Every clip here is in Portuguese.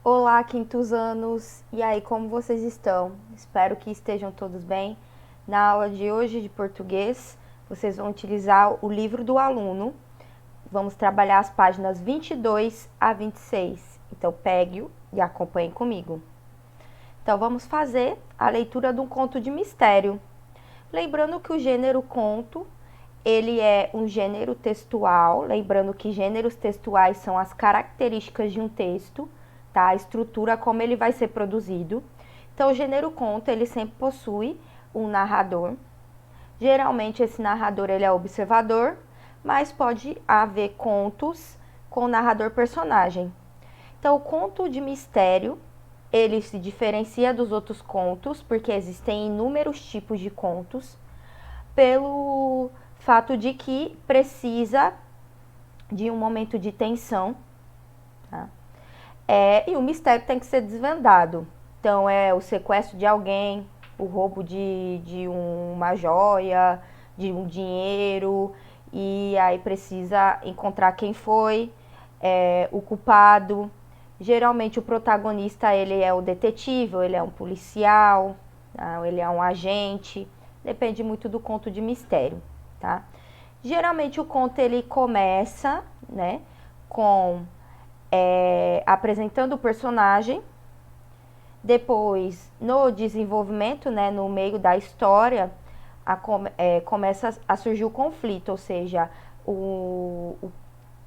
Olá, quintos anos! E aí, como vocês estão? Espero que estejam todos bem. Na aula de hoje de português, vocês vão utilizar o livro do aluno. Vamos trabalhar as páginas 22 a 26. Então, pegue-o e acompanhe comigo. Então, vamos fazer a leitura de um conto de mistério. Lembrando que o gênero conto, ele é um gênero textual, lembrando que gêneros textuais são as características de um texto, tá? A estrutura como ele vai ser produzido. Então, o gênero conto, ele sempre possui um narrador. Geralmente, esse narrador, ele é observador, mas pode haver contos com narrador personagem. Então, o conto de mistério, ele se diferencia dos outros contos, porque existem inúmeros tipos de contos, pelo fato de que precisa de um momento de tensão, tá? E o mistério tem que ser desvendado. Então, é o sequestro de alguém, o roubo de uma joia, de um dinheiro, e aí precisa encontrar quem foi, o culpado. Geralmente o protagonista ele é o detetive, ou ele é um policial, tá? Ou ele é um agente, depende muito do conto de mistério, tá? Geralmente o conto ele começa, né, com apresentando o personagem, depois no desenvolvimento, né, no meio da história, começa a surgir o conflito, ou seja,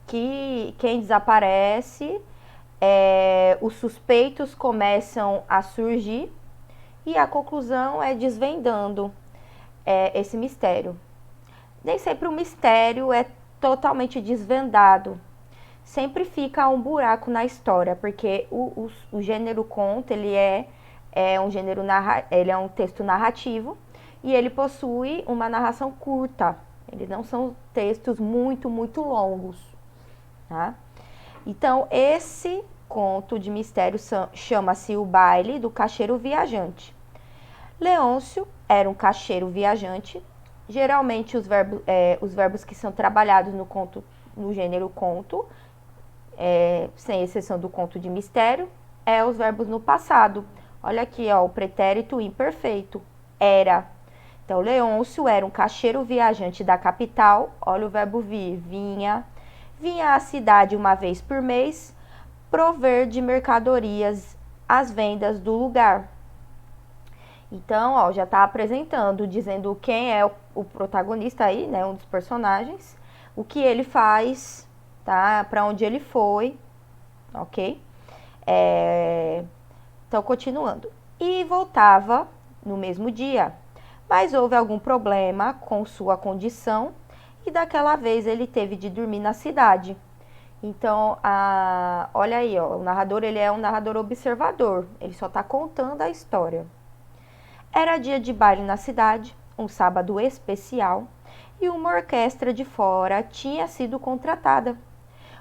quem desaparece, os suspeitos começam a surgir e a conclusão é desvendando esse mistério. Nem sempre o mistério é totalmente desvendado. Sempre fica um buraco na história, porque o gênero conto, ele é um gênero ele é um texto narrativo e ele possui uma narração curta. Eles não são textos muito longos, tá? Então, esse conto de mistério chama-se O Baile do Caixeiro Viajante. Leôncio era um caixeiro viajante. Geralmente, os verbos que são trabalhados no conto, no gênero conto, sem exceção do conto de mistério, os verbos no passado. Olha aqui, ó, o pretérito imperfeito, era. Então, Leôncio era um caixeiro viajante da capital. Olha o verbo vir, vinha. Vinha à cidade uma vez por mês, prover de mercadorias as vendas do lugar. Então, ó, já está apresentando, dizendo quem é o protagonista aí, né, um dos personagens, o que ele faz, tá, para onde ele foi, ok? Então, continuando. E voltava no mesmo dia, mas houve algum problema com sua condição e daquela vez ele teve de dormir na cidade. Então, olha aí, ó, o narrador ele é um narrador observador, ele só está contando a história. Era dia de baile na cidade, um sábado especial, e uma orquestra de fora tinha sido contratada.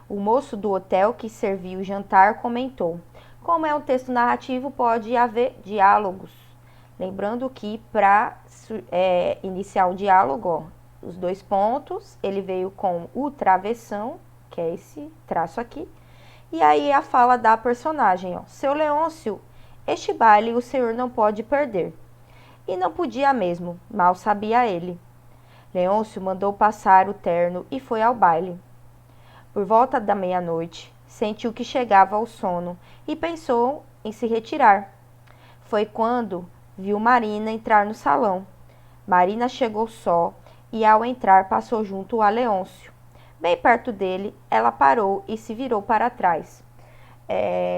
O moço do hotel que servia o jantar comentou: como é um texto narrativo, pode haver diálogos. Lembrando que para iniciar um diálogo, ó, os dois pontos, ele veio com o travessão, que é esse traço aqui, e aí a fala da personagem, ó: seu Leôncio, este baile o senhor não pode perder. E não podia mesmo, mal sabia ele. Leôncio mandou passar o terno e foi ao baile. Por volta da meia-noite, sentiu que chegava ao sono e pensou em se retirar. Foi quando viu Marina entrar no salão. Marina chegou só e, ao entrar, passou junto a Leôncio. Bem perto dele, ela parou e se virou para trás.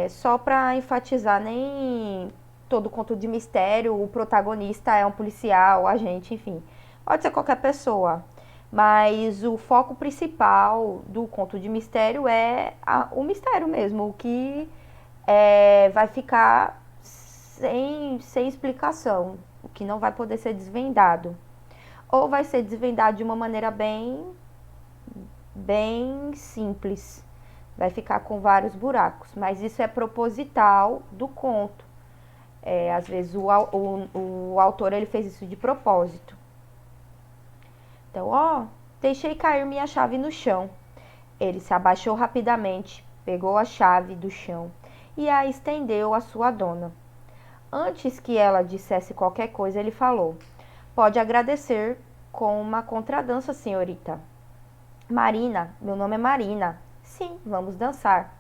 Só para enfatizar, nem todo conto de mistério, o protagonista é um policial, agente, enfim. Pode ser qualquer pessoa. Mas o foco principal do conto de mistério é o mistério mesmo, o que vai ficar sem explicação, o que não vai poder ser desvendado. Ou vai ser desvendado de uma maneira bem simples. Vai ficar com vários buracos, mas isso é proposital do conto. Às vezes o autor ele fez isso de propósito. Então, ó, deixei cair minha chave no chão. Ele se abaixou rapidamente, pegou a chave do chão e a estendeu à sua dona. Antes que ela dissesse qualquer coisa, ele falou: "Pode agradecer com uma contradança, senhorita." "Marina, meu nome é Marina." "Sim, vamos dançar."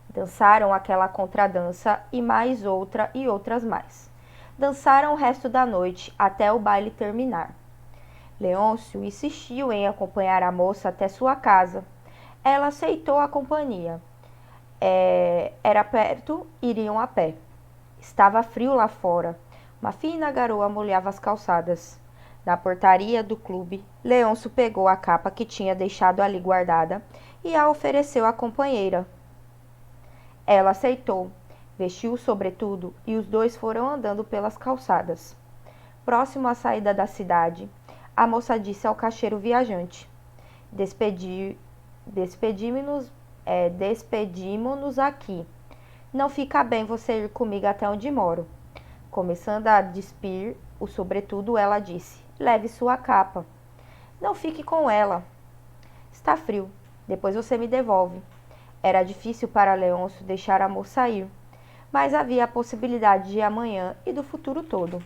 Dançaram aquela contradança e mais outra e outras mais. Dançaram o resto da noite até o baile terminar. Leôncio insistiu em acompanhar a moça até sua casa. Ela aceitou a companhia. Era perto, iriam a pé. Estava frio lá fora. Uma fina garoa molhava as calçadas. Na portaria do clube, Leôncio pegou a capa que tinha deixado ali guardada e a ofereceu à companheira. Ela aceitou, vestiu o sobretudo e os dois foram andando pelas calçadas. Próximo à saída da cidade, a moça disse ao caixeiro viajante: Despedimo-nos aqui. Não fica bem você ir comigo até onde moro." Começando a despir o sobretudo, ela disse: "Leve sua capa." "Não fique com ela. Está frio. Depois você me devolve." Era difícil para Leôncio deixar a moça ir, mas havia a possibilidade de amanhã e do futuro todo.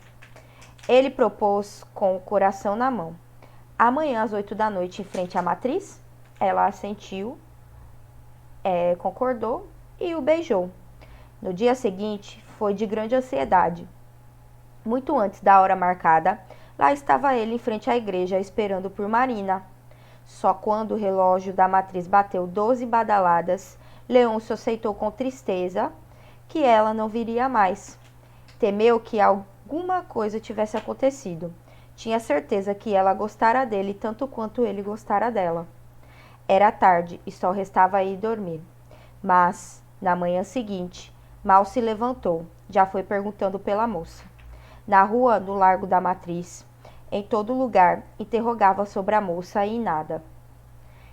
Ele propôs com o coração na mão: "Amanhã às 8 da noite em frente à matriz?" Ela assentiu, concordou e o beijou. No dia seguinte foi de grande ansiedade. Muito antes da hora marcada, lá estava ele em frente à igreja esperando por Marina. Só quando o relógio da matriz bateu 12 badaladas, Leôncio aceitou com tristeza que ela não viria mais. Temeu que alguma coisa tivesse acontecido. Tinha certeza que ela gostara dele tanto quanto ele gostara dela. Era tarde e só restava ir dormir. Mas, na manhã seguinte, mal se levantou, já foi perguntando pela moça. Na rua, no Largo da Matriz, em todo lugar, interrogava sobre a moça e nada.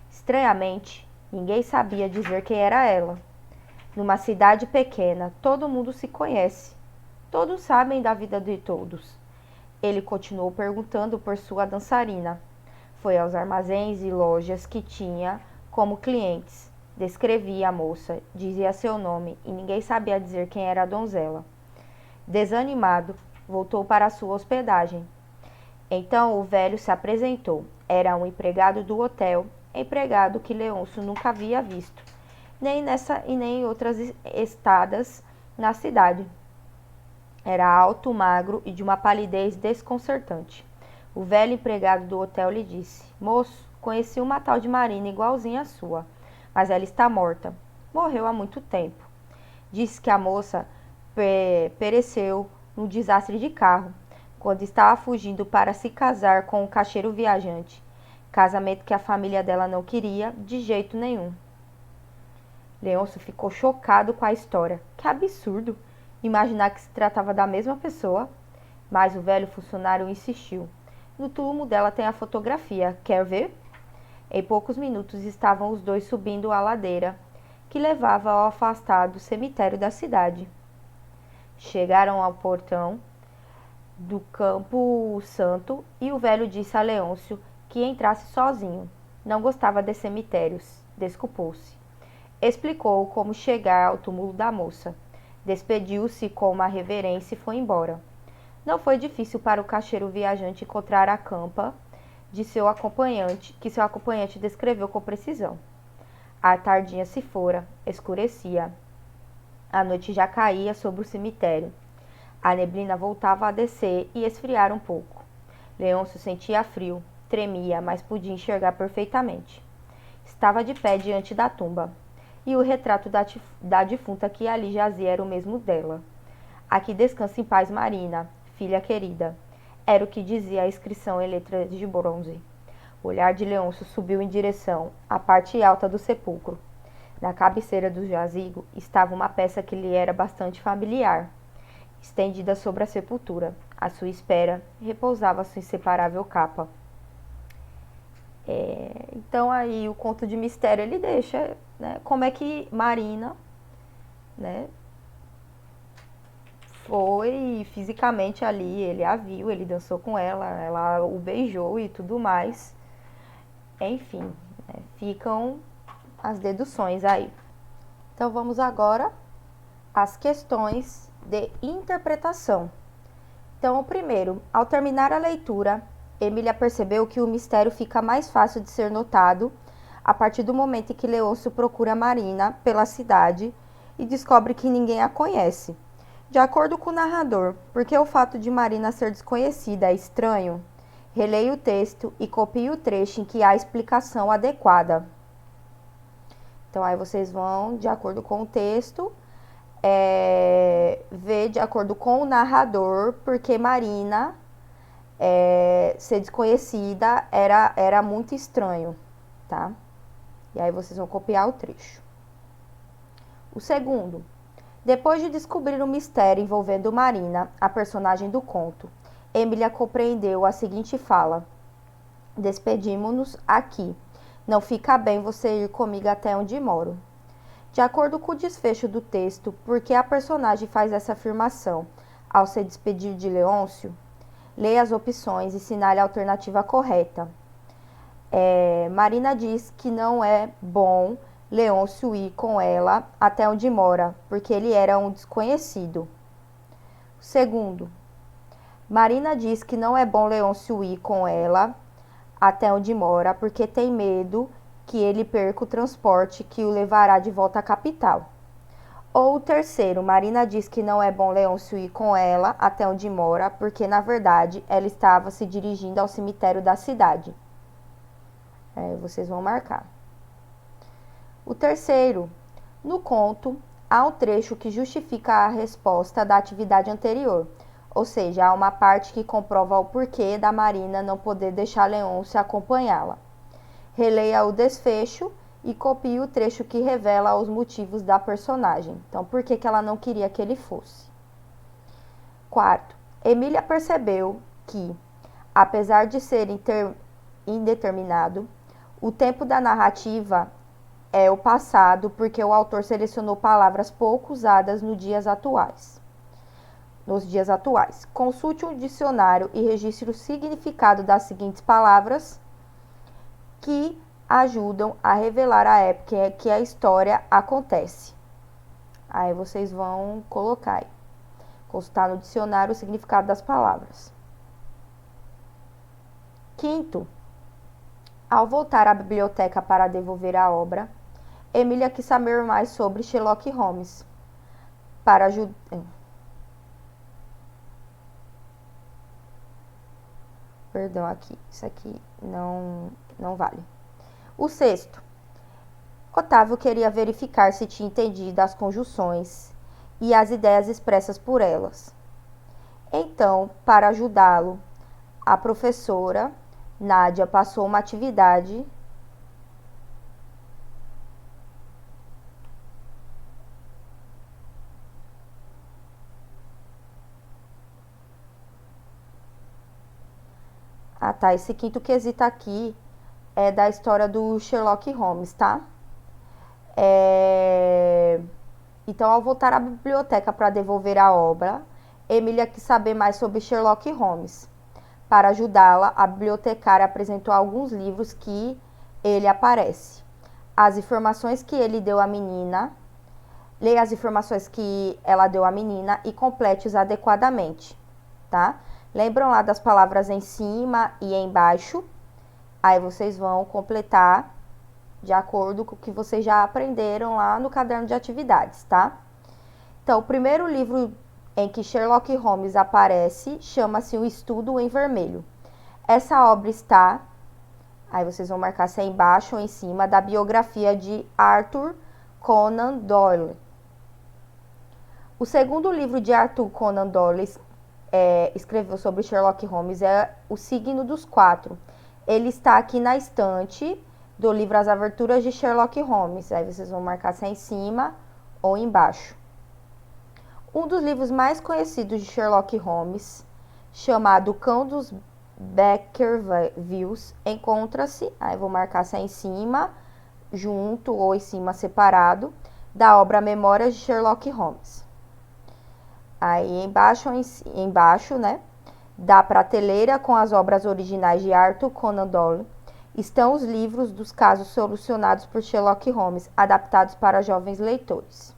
Estranhamente, ninguém sabia dizer quem era ela. Numa cidade pequena, todo mundo se conhece. Todos sabem da vida de todos. Ele continuou perguntando por sua dançarina. Foi aos armazéns e lojas que tinha como clientes. Descrevia a moça, dizia seu nome e ninguém sabia dizer quem era a donzela. Desanimado, voltou para sua hospedagem. Então o velho se apresentou. Era um empregado do hotel, empregado que Leôncio nunca havia visto, nem nessa e nem em outras estadas na cidade. Era alto, magro e de uma palidez desconcertante. O velho empregado do hotel lhe disse: "Moço, conheci uma tal de Marina igualzinha à sua, mas ela está morta. Morreu há muito tempo." Disse que a moça pereceu num desastre de carro, quando estava fugindo para se casar com um caixeiro viajante. Casamento que a família dela não queria de jeito nenhum. Leôncio ficou chocado com a história. Que absurdo! Imaginar que se tratava da mesma pessoa. Mas o velho funcionário insistiu. "No túmulo dela tem a fotografia. Quer ver?" Em poucos minutos estavam os dois subindo a ladeira, que levava ao afastado cemitério da cidade. Chegaram ao portão do Campo Santo e o velho disse a Leôncio que entrasse sozinho. Não gostava de cemitérios. Desculpou-se. Explicou como chegar ao túmulo da moça. Despediu-se com uma reverência e foi embora. Não foi difícil para o caixeiro viajante encontrar a campa de seu acompanhante, que seu acompanhante descreveu com precisão. A tardinha se fora, escurecia. A noite já caía sobre o cemitério. A neblina voltava a descer e esfriar um pouco. Leôncio sentia frio, tremia, mas podia enxergar perfeitamente. Estava de pé diante da tumba, e o retrato da defunta que ali jazia era o mesmo dela. "Aqui descansa em paz Marina, filha querida." Era o que dizia a inscrição em letras de bronze. O olhar de Leôncio subiu em direção à parte alta do sepulcro. Na cabeceira do jazigo estava uma peça que lhe era bastante familiar. Estendida sobre a sepultura, à sua espera, repousava sua inseparável capa. Então aí o conto de mistério ele deixa, né, como é que Marina, né, foi fisicamente ali, ele a viu, ele dançou com ela o beijou e tudo mais. Enfim, né, ficam as deduções aí. Então vamos agora as questões de interpretação. Então, o primeiro, ao terminar a leitura, Emília percebeu que o mistério fica mais fácil de ser notado a partir do momento em que Leôncio procura Marina pela cidade e descobre que ninguém a conhece. De acordo com o narrador, porque o fato de Marina ser desconhecida é estranho, releia o texto e copie o trecho em que há explicação adequada. Então, aí vocês vão, de acordo com o texto, ver de acordo com o narrador, porque Marina ser desconhecida era muito estranho, tá? E aí vocês vão copiar o trecho. O segundo, depois de descobrir o mistério envolvendo Marina, a personagem do conto, Emília compreendeu a seguinte fala: despedimo-nos aqui. Não fica bem você ir comigo até onde moro. De acordo com o desfecho do texto, por que a personagem faz essa afirmação ao se despedir de Leôncio? Leia as opções e sinale a alternativa correta. Marina diz que não é bom Leôncio ir com ela até onde mora, porque ele era um desconhecido. Segundo, Marina diz que não é bom Leôncio ir com ela até onde mora, porque tem medo que ele perca o transporte que o levará de volta à capital. Ou o terceiro, Marina diz que não é bom Leôncio ir com ela até onde mora, porque na verdade ela estava se dirigindo ao cemitério da cidade. Vocês vão marcar. O terceiro, no conto, há um trecho que justifica a resposta da atividade anterior, ou seja, há uma parte que comprova o porquê da Marina não poder deixar Leôncio acompanhá-la. Releia o desfecho e copie o trecho que revela os motivos da personagem. Então, por que ela não queria que ele fosse? Quarto, Emília percebeu que, apesar de ser indeterminado, o tempo da narrativa é o passado, porque o autor selecionou palavras pouco usadas nos dias atuais. Consulte um dicionário e registre o significado das seguintes palavras que ajudam a revelar a época em que a história acontece. Aí vocês vão colocar aí. Consultar no dicionário o significado das palavras. Quinto, ao voltar à biblioteca para devolver a obra, Emília quis saber mais sobre Sherlock Holmes. Para ajudar... Perdão, aqui. Isso aqui não vale. O sexto, Otávio queria verificar se tinha entendido as conjunções e as ideias expressas por elas. Então, para ajudá-lo, a professora Nádia passou uma atividade esse quinto quesito aqui é da história do Sherlock Holmes, tá? Então, ao voltar à biblioteca para devolver a obra, Emília quis saber mais sobre Sherlock Holmes. Para ajudá-la, a bibliotecária apresentou alguns livros que ele aparece. As informações que ele deu à menina, leia as informações que ela deu à menina e complete-os adequadamente, tá? Lembram lá das palavras em cima e embaixo? Aí vocês vão completar de acordo com o que vocês já aprenderam lá no caderno de atividades, tá? Então, o primeiro livro em que Sherlock Holmes aparece chama-se O Estudo em Vermelho. Essa obra está, aí vocês vão marcar se é embaixo ou em cima, da biografia de Arthur Conan Doyle. O segundo livro de Arthur Conan Doyle escreveu sobre Sherlock Holmes é O Signo dos Quatro. Ele está aqui na estante do livro As Aventuras de Sherlock Holmes. Aí vocês vão marcar se é em cima ou embaixo. Um dos livros mais conhecidos de Sherlock Holmes, chamado Cão dos Baskervilles, encontra-se, aí vou marcar se é em cima, junto ou em cima separado, da obra Memórias de Sherlock Holmes. Aí embaixo, né, da prateleira com as obras originais de Arthur Conan Doyle, estão os livros dos casos solucionados por Sherlock Holmes, adaptados para jovens leitores.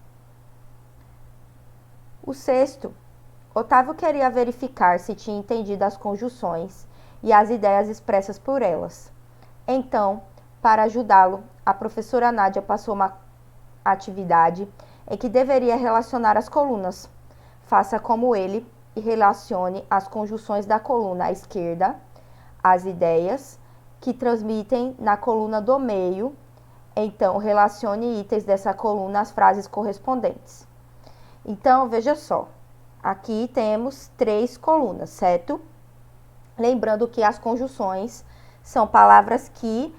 O sexto, Otávio queria verificar se tinha entendido as conjunções e as ideias expressas por elas. Então, para ajudá-lo, a professora Nádia passou uma atividade em que deveria relacionar as colunas. Faça como ele e relacione as conjunções da coluna à esquerda, as ideias que transmitem na coluna do meio. Então, relacione itens dessa coluna às frases correspondentes. Então, veja só. Aqui temos 3 colunas, certo? Lembrando que as conjunções são palavras que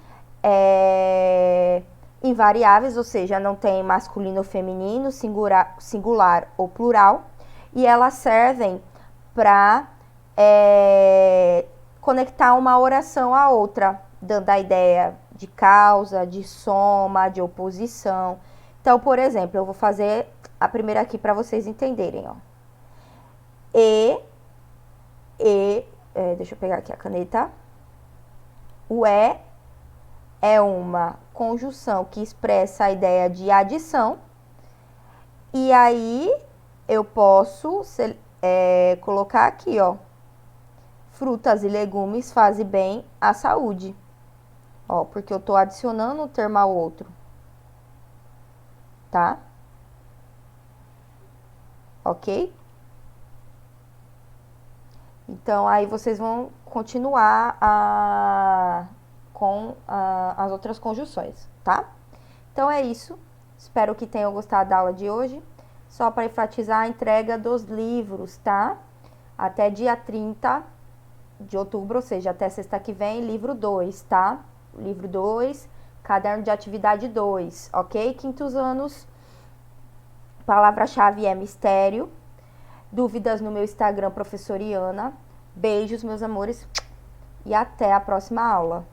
invariáveis, ou seja, não tem masculino ou feminino, singular ou plural, e elas servem para conectar uma oração à outra, dando a ideia de causa, de soma, de oposição. Então, por exemplo, eu vou fazer a primeira aqui para vocês entenderem, ó. Deixa eu pegar aqui a caneta. O é uma conjunção que expressa a ideia de adição. E aí, eu posso colocar aqui, ó. Frutas e legumes fazem bem à saúde. Ó, porque eu tô adicionando um termo ao outro. Tá? Ok? Então, aí vocês vão continuar com as outras conjunções, tá? Então, é isso. Espero que tenham gostado da aula de hoje. Só para enfatizar a entrega dos livros, tá? Até dia 30 de outubro, ou seja, até sexta que vem, livro 2, tá? Livro 2, caderno de atividade 2, ok? Quintos anos, palavra-chave é mistério. Dúvidas no meu Instagram, professoriana. Beijos, meus amores, e até a próxima aula.